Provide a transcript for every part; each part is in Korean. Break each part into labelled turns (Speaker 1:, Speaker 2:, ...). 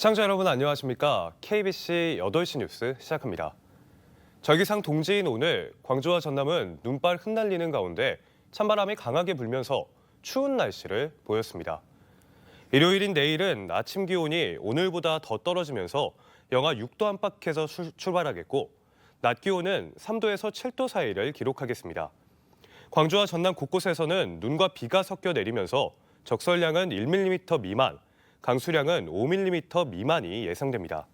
Speaker 1: 시청자 여러분 안녕하십니까? KBC 8시 뉴스 시작합니다. 절기상 동지인 오늘 광주와 전남은 눈발 흩날리는 가운데 찬바람이 강하게 불면서 추운 날씨를 보였습니다. 일요일인 내일은 아침 기온이 오늘보다 더 떨어지면서 영하 6도 안팎에서 출발하겠고 낮 기온은 3도에서 7도 사이를 기록하겠습니다. 광주와 전남 곳곳에서는 눈과 비가 섞여 내리면서 적설량은 1mm 미만, 강수량은 5mm 미만이 예상됩니다.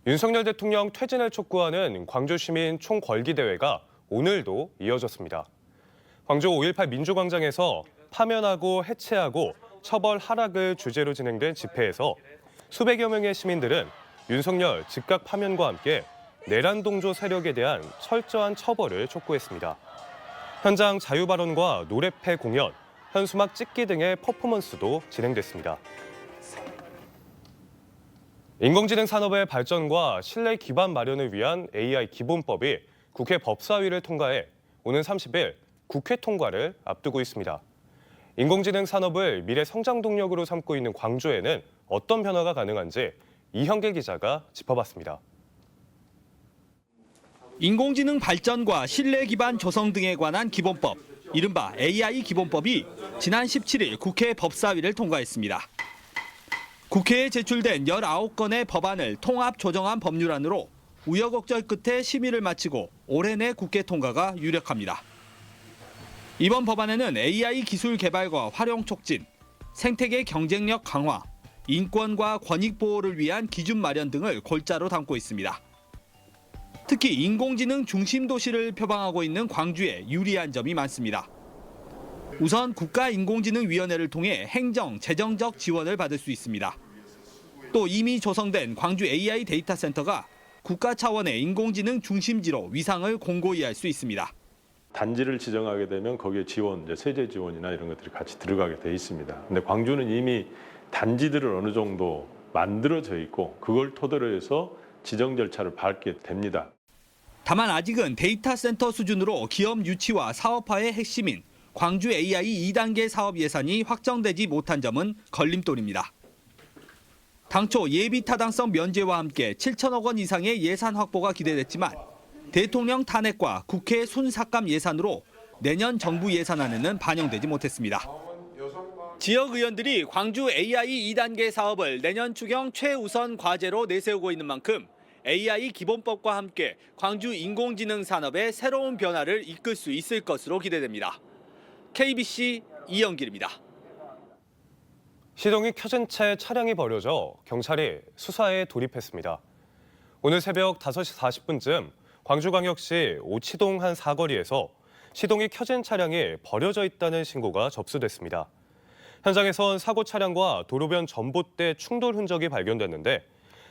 Speaker 1: 윤석열 대통령 퇴진을 촉구하는 광주 시민 총궐기 대회가 오늘도 이어졌습니다. 광주 5.18 민주광장에서 파면하고 해체하고 처벌 하락을 주제로 진행된 집회에서 수백여 명의 시민들은 윤석열 즉각 파면과 함께 내란 동조 세력에 대한 철저한 처벌을 촉구했습니다. 현장 자유발언과 노래패 공연, 현수막 찍기 등의 퍼포먼스도 진행됐습니다. 인공지능 산업의 발전과 신뢰 기반 마련을 위한 AI 기본법이 국회 법사위를 통과해 오는 30일 국회 통과를 앞두고 있습니다. 인공지능 산업을 미래 성장 동력으로 삼고 있는 광주에는 어떤 변화가 가능한지 이형길 기자가 짚어봤습니다.
Speaker 2: 인공지능 발전과 신뢰 기반 조성 등에 관한 기본법, 이른바 AI 기본법이 지난 17일 국회 법사위를 통과했습니다. 국회에 제출된 19건의 법안을 통합 조정한 법률안으로 우여곡절 끝에 심의를 마치고 올해 내 국회 통과가 유력합니다. 이번 법안에는 AI 기술 개발과 활용 촉진, 생태계 경쟁력 강화, 인권과 권익 보호를 위한 기준 마련 등을 골자로 담고 있습니다. 특히 인공지능 중심 도시를 표방하고 있는 광주에 유리한 점이 많습니다. 우선 국가인공지능위원회를 통해 행정, 재정적 지원을 받을 수 있습니다. 또 이미 조성된 광주 AI 데이터 센터가 국가 차원의 인공지능 중심지로 위상을 공고히 할 수 있습니다.
Speaker 3: 단지를 지정하게 되면 거기에 지원, 세제 지원이나 이런 것들이 같이 들어가게 돼 있습니다. 근데 광주는 이미 단지들을 어느 정도 만들어져 있고 그걸 토대로 해서 지정 절차를 밟게 됩니다.
Speaker 2: 다만 아직은 데이터 센터 수준으로 기업 유치와 사업화의 핵심인 광주 AI 2단계 사업 예산이 확정되지 못한 점은 걸림돌입니다. 당초 예비 타당성 면제와 함께 7천억 원 이상의 예산 확보가 기대됐지만 대통령 탄핵과 국회 순삭감 예산으로 내년 정부 예산안에는 반영되지 못했습니다. 지역 의원들이 광주 AI 2단계 사업을 내년 추경 최우선 과제로 내세우고 있는 만큼 AI 기본법과 함께 광주 인공지능 산업의 새로운 변화를 이끌 수 있을 것으로 기대됩니다. KBC 이영길입니다.
Speaker 1: 시동이 켜진 채 차량이 버려져 경찰이 수사에 돌입했습니다. 오늘 새벽 5시 40분쯤 광주광역시 오치동 한 사거리에서 시동이 켜진 차량이 버려져 있다는 신고가 접수됐습니다. 현장에선 사고 차량과 도로변 전봇대 충돌 흔적이 발견됐는데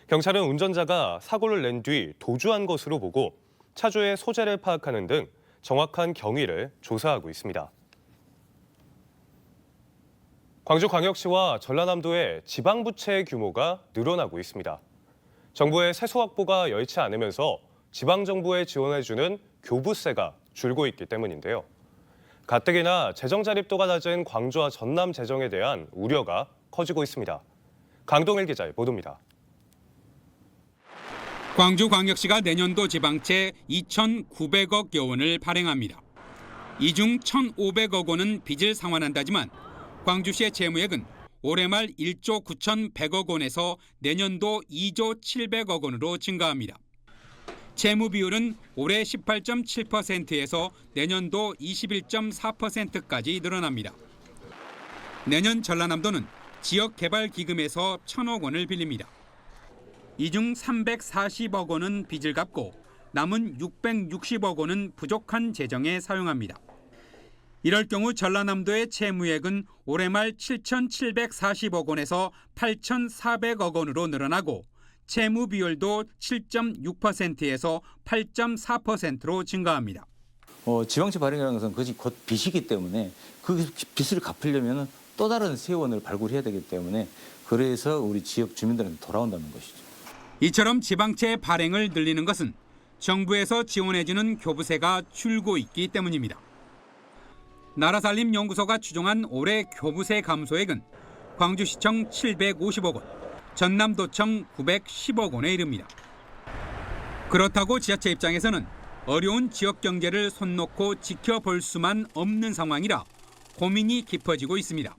Speaker 1: 경찰은 운전자가 사고를 낸 뒤 도주한 것으로 보고 차주의 소재를 파악하는 등 정확한 경위를 조사하고 있습니다. 광주광역시와 전라남도의 지방부채의 규모가 늘어나고 있습니다. 정부의 세수 확보가 여의치 않으면서 지방정부에 지원해주는 교부세가 줄고 있기 때문인데요. 가뜩이나 재정 자립도가 낮은 광주와 전남 재정에 대한 우려가 커지고 있습니다. 강동일 기자의 보도입니다.
Speaker 4: 광주광역시가 내년도 지방채 2,900억여 원을 발행합니다. 이 중 1,500억 원은 빚을 상환한다지만 광주시의 채무액은 올해 말 1조 9,100억 원에서 내년도 2조 700억 원으로 증가합니다. 채무 비율은 올해 18.7%에서 내년도 21.4%까지 늘어납니다. 내년 전라남도는 지역개발기금에서 1,000억 원을 빌립니다. 이 중 340억 원은 빚을 갚고 남은 660억 원은 부족한 재정에 사용합니다. 이럴 경우 전라남도의 채무액은 올해 말 7,740억 원에서 8,400억 원으로 늘어나고 채무 비율도 7.6%에서 8.4%로 증가합니다.
Speaker 5: 지방채 발행이라는 것은 그것이 곧 빚이기 때문에 그 빚을 갚으려면 또 다른 세원을 발굴해야 되기 때문에 그래서 우리 지역 주민들한테 돌아온다는 것이죠.
Speaker 4: 이처럼 지방채 발행을 늘리는 것은 정부에서 지원해주는 교부세가 줄고 있기 때문입니다. 나라살림연구소가 추정한 올해 교부세 감소액은 광주시청 750억 원, 전남도청 910억 원에 이릅니다. 그렇다고 지자체 입장에서는 어려운 지역 경제를 손 놓고 지켜볼 수만 없는 상황이라 고민이 깊어지고 있습니다.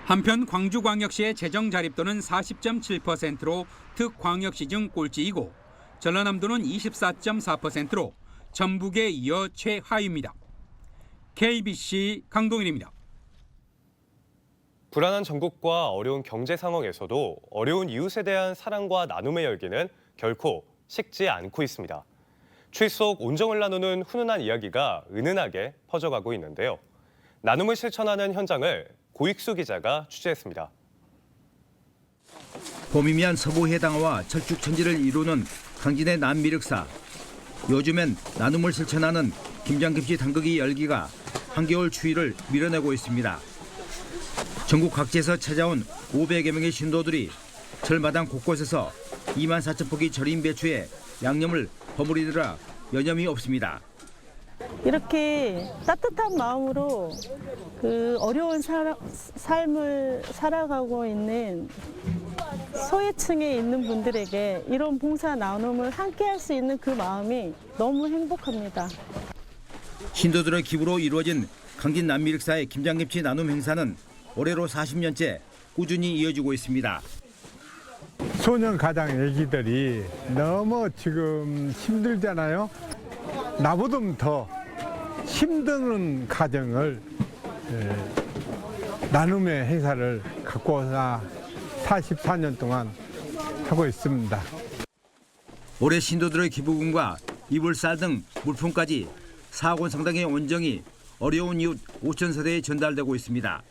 Speaker 4: 한편 광주광역시의 재정 자립도는 40.7%로 특광역시 중 꼴찌이고 전라남도는 24.4%로 전북에 이어 최하위입니다. KBC 강동일입니다.
Speaker 1: 불안한 전국과 어려운 경제 상황에서도 어려운 이웃에 대한 사랑과 나눔의 열기는 결코 식지 않고 있습니다. 추위 속 온정을 나누는 훈훈한 이야기가 은은하게 퍼져가고 있는데요. 나눔을 실천하는 현장을 고익수 기자가 취재했습니다.
Speaker 6: 봄이면 서부해당어와 철쭉천지를 이루는 강진의 남미륵사. 요즘엔 나눔을 실천하는 김장김치 담그기 열기가 한겨울 추위를 밀어내고 있습니다. 전국 각지에서 찾아온 500여 명의 신도들이 절마당 곳곳에서 2만 4천 포기 절임 배추에 양념을 버무리느라 여념이 없습니다.
Speaker 7: 이렇게 따뜻한 마음으로 그 어려운 삶을 살아가고 있는 소외층에 있는 분들에게 이런 봉사 나눔을 함께 할 수 있는 그 마음이 너무 행복합니다.
Speaker 6: 신도들의 기부로 이루어진 강진 남미륵사의 김장김치 나눔 행사는 올해로 40년째 꾸준히 이어지고 있습니다.
Speaker 8: 소년 가장 애기들이 너무 지금 힘들잖아요. 나보다 더 힘드는 가정을 나눔의 행사를 갖고 와서 44년 동안 하고 있습니다.
Speaker 6: 올해 신도들의 기부금과 이불, 쌀 등 물품까지 4억 원 상당의 원정이 어려운 이웃 5천 세대에 전달되고 있습니다.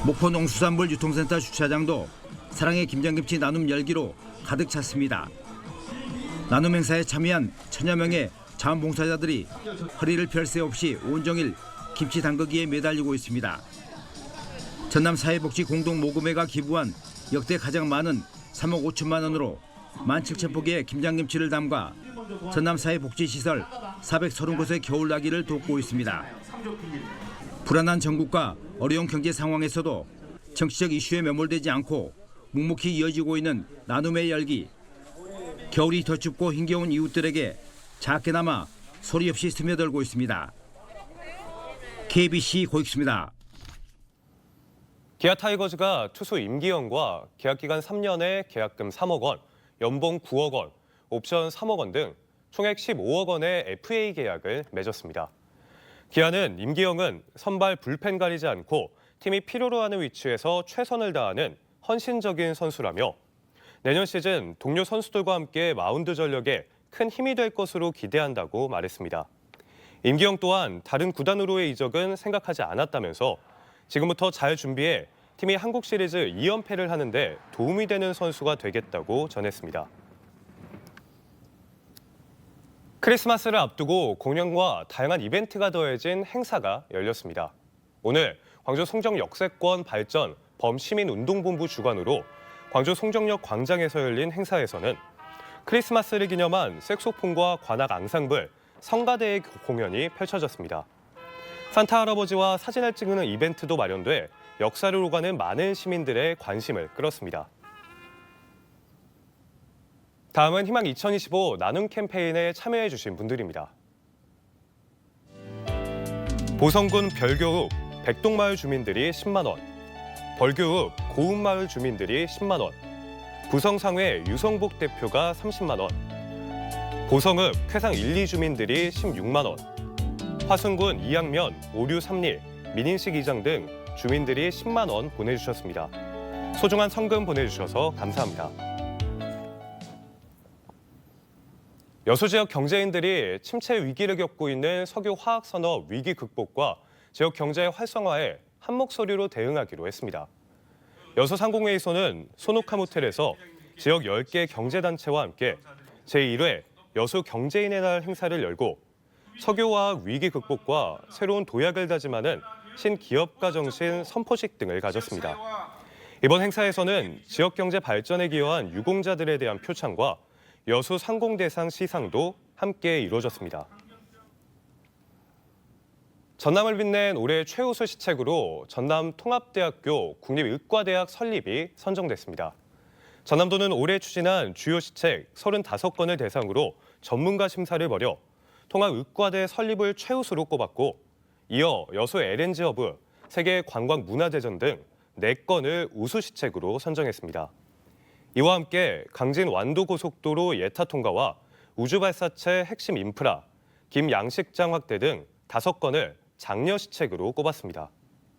Speaker 6: 목포 농수산물 유통센터 주차장도 사랑의 김장김치 나눔 열기로 가득 찼습니다. 나눔 행사에 참여한 천여 명의 자원봉사자들이 허리를 펼 새 없이 온종일 김치 담그기에 매달리고 있습니다. 전남사회복지공동모금회가 기부한 역대 가장 많은 3억 5천만 원으로 17,000포기의 김장김치를 담가 전남사회복지시설 430곳의 겨울나기를 돕고 있습니다. 불안한 전국과 어려운 경제 상황에서도 정치적 이슈에 매몰되지 않고 묵묵히 이어지고 있는 나눔의 열기. 겨울이 더 춥고 힘겨운 이웃들에게 작게나마 소리 없이 스며들고 있습니다. KBC 고익수입니다.
Speaker 1: 기아 타이거즈가 투수 임기영과 계약 기간 3년에 계약금 3억 원, 연봉 9억 원, 옵션 3억 원 등 총액 15억 원의 FA 계약을 맺었습니다. 기아는 임기영은 선발 불펜 가리지 않고 팀이 필요로 하는 위치에서 최선을 다하는 헌신적인 선수라며 내년 시즌 동료 선수들과 함께 마운드 전력에 큰 힘이 될 것으로 기대한다고 말했습니다. 임기영 또한 다른 구단으로의 이적은 생각하지 않았다면서 지금부터 잘 준비해 팀이 한국 시리즈 2연패를 하는데 도움이 되는 선수가 되겠다고 전했습니다. 크리스마스를 앞두고 공연과 다양한 이벤트가 더해진 행사가 열렸습니다. 오늘 광주 송정 역세권 발전 범시민운동본부 주관으로 광주 송정역 광장에서 열린 행사에서는 크리스마스를 기념한 색소폰과 관악 앙상블, 성가대의 공연이 펼쳐졌습니다. 산타 할아버지와 사진을 찍는 이벤트도 마련돼 역사를 오가는 많은 시민들의 관심을 끌었습니다. 다음은 희망 2025 나눔 캠페인에 참여해 주신 분들입니다. 보성군 별교읍 백동마을 주민들이 10만 원, 벌교읍 고운마을 주민들이 10만 원, 부성상회 유성복 대표가 30만 원, 보성읍 쾌상 1, 2 주민들이 16만 원, 화순군 이양면 오류 3리 민인식 이장 등 주민들이 10만 원 보내주셨습니다. 소중한 성금 보내주셔서 감사합니다. 여수 지역 경제인들이 침체 위기를 겪고 있는 석유 화학 산업 위기 극복과 지역 경제 활성화에 한 목소리로 대응하기로 했습니다. 여수 상공회의소는 소노카 모텔에서 지역 10개 경제단체와 함께 제1회 여수 경제인의 날 행사를 열고 석유화학 위기 극복과 새로운 도약을 다짐하는 신기업가 정신 선포식 등을 가졌습니다. 이번 행사에서는 지역 경제 발전에 기여한 유공자들에 대한 표창과 여수 상공대상 시상도 함께 이루어졌습니다. 전남을 빛낸 올해 최우수 시책으로 전남통합대학교 국립의과대학 설립이 선정됐습니다. 전남도는 올해 추진한 주요 시책 35건을 대상으로 전문가 심사를 벌여 통합의과대 설립을 최우수로 꼽았고 이어 여수 LNG 허브, 세계 관광문화대전 등 4건을 우수 시책으로 선정했습니다. 이와 함께 강진 완도고속도로 예타 통과와 우주발사체 핵심 인프라, 김양식장 확대 등 5건을 장려 시책으로 꼽았습니다.